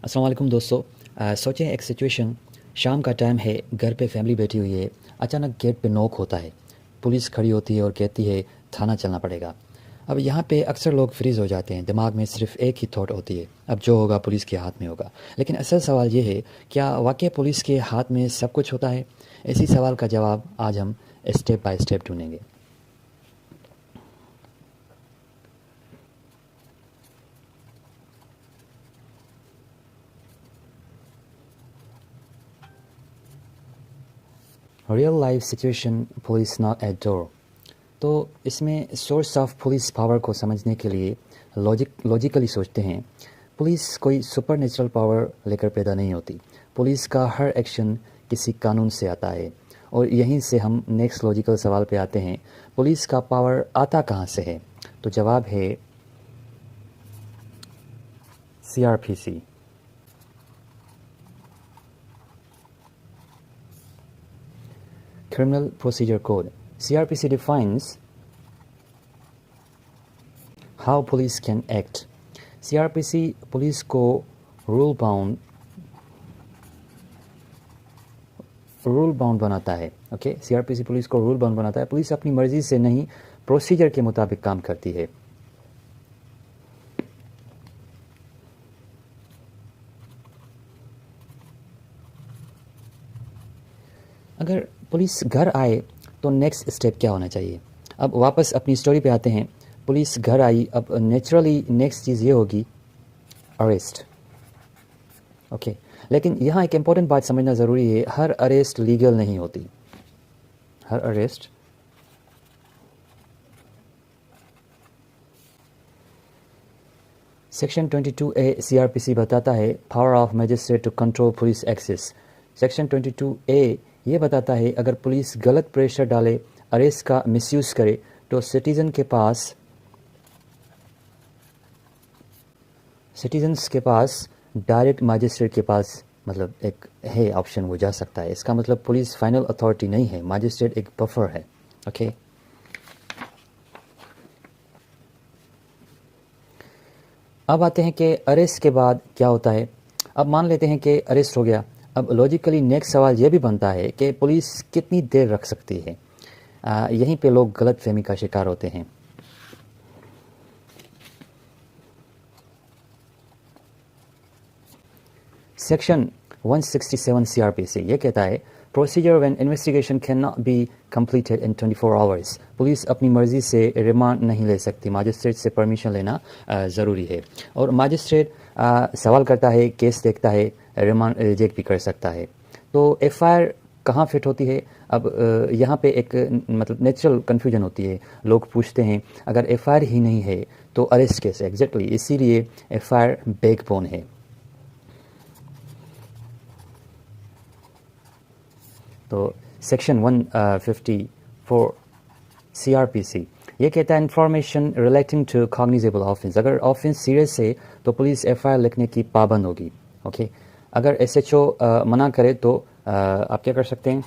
अस्सलाम वालेकुम दोस्तों। सोचें एक सिचुएशन, शाम का टाइम है, घर पे फैमिली बैठी हुई है, अचानक गेट पे नॉक होता है। पुलिस खड़ी होती है और कहती है थाना चलना पड़ेगा। अब यहाँ पे अक्सर लोग फ्रीज़ हो जाते हैं, दिमाग में सिर्फ एक ही थॉट होती है, अब जो होगा पुलिस के हाथ में होगा। लेकिन असल सवाल ये है, क्या वाकई पुलिस के हाथ में सब कुछ होता है? इसी सवाल का जवाब आज हम स्टेप बाय स्टेप ढूंढेंगे। Real life situation, police not at door. तो इसमें सोर्स ऑफ पुलिस पावर को समझने के लिए लॉजिकली सोचते हैं। पुलिस कोई सुपर नेचुरल पावर लेकर पैदा नहीं होती। पुलिस का हर एक्शन किसी कानून से आता है। और यहीं से हम नेक्स्ट लॉजिकल सवाल पे आते हैं, पुलिस का पावर आता कहाँ से है? तो जवाब है CRPC, Criminal Procedure Code. CRPC defines how police can act. CRPC police को रूल बाउंड बनाता है। ओके, CRPC पुलिस को रूल बाउंड बनाता है। पुलिस अपनी मर्जी से नहीं, प्रोसीजर के मुताबिक काम करती है। अगर पुलिस घर आए तो नेक्स्ट स्टेप क्या होना चाहिए? अब वापस अपनी स्टोरी पे आते हैं। पुलिस घर आई, अब नेचुरली नेक्स्ट चीज़ ये होगी अरेस्ट। ओके, लेकिन यहाँ एक इम्पॉर्टेंट बात समझना ज़रूरी है, हर अरेस्ट लीगल नहीं होती। हर अरेस्ट सेक्शन 22A CRPC बताता है power of magistrate to control police excess. Section 22A ये बताता है अगर पुलिस गलत प्रेशर डाले, अरेस्ट का मिसयूज़ करे, तो सिटीजन्स के पास डायरेक्ट मैजिस्ट्रेट के पास मतलब एक है ऑप्शन, वो जा सकता है। इसका मतलब पुलिस फाइनल अथॉरिटी नहीं है, मैजिस्ट्रेट एक बफर है। ओके, अब आते हैं कि अरेस्ट के बाद क्या होता है। अब मान लेते हैं कि अरेस्ट हो गया। अब लॉजिकली नेक्स्ट सवाल ये भी बनता है कि पुलिस कितनी देर रख सकती है। यहीं पे लोग गलत फहमी का शिकार होते हैं। सेक्शन 167 CRPC ये कहता है procedure when investigation can not be completed in 24 hours. Police अपनी मर्जी से रिमांड नहीं ले सकती, मैजिस्ट्रेट से परमिशन लेना ज़रूरी है। और मैजिस्ट्रेट सवाल करता है, केस देखता है, रिमांड रिजेक्ट भी कर सकता है। तो FIR कहाँ फिट होती है? अब यहाँ पे एक मतलब नेचुरल कन्फ्यूजन होती है। लोग पूछते हैं अगर FIR ही नहीं है तो अरेस्ट कैसे? एग्जैक्टली इसीलिए FIR बैकबोन है। तो सेक्शन 154 CRPC ये कहता है information relating to cognizable offence. अगर ऑफेंस सीरियस है तो पुलिस FIR लिखने की पाबंद होगी। ओके, अगर SHO मना करे तो आप क्या कर सकते हैं?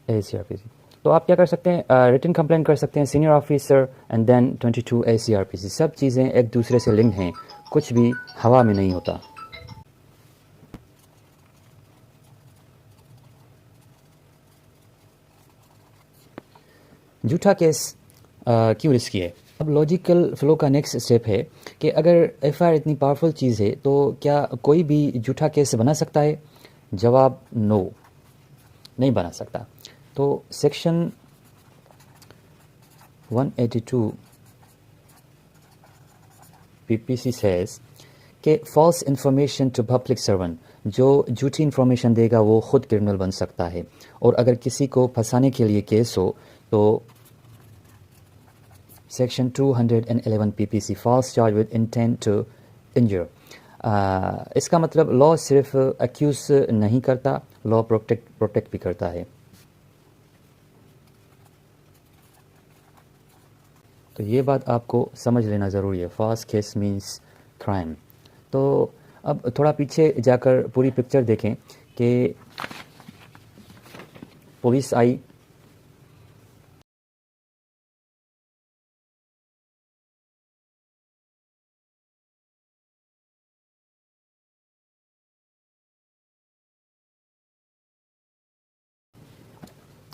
CRPC तो आप क्या कर सकते हैं? रिटन कंप्लेंट कर सकते हैं senior officer and then 22A CRPC। सब चीज़ें एक दूसरे से लिंक हैं, कुछ भी हवा में नहीं होता। झूठा केस क्यों रिस्की है? अब लॉजिकल फ्लो का नेक्स्ट स्टेप है कि अगर FIR इतनी पावरफुल चीज़ है तो क्या कोई भी झूठा केस बना सकता है? जवाब नो, नहीं बना सकता। तो सेक्शन 182 PPC सेज कि false information to public servant, जो झूठी इन्फॉर्मेशन देगा वो खुद क्रिमिनल बन सकता है। और अगर किसी को फंसाने के लिए केस हो तो section 211 PPC false charge with intent to injure. इसका मतलब लॉ सिर्फ अक्यूज नहीं करता, लॉ प्रोटेक्ट भी करता है। तो ये बात आपको समझ लेना ज़रूरी है। False case means crime. तो अब थोड़ा पीछे जाकर पूरी पिक्चर देखें कि पुलिस आई,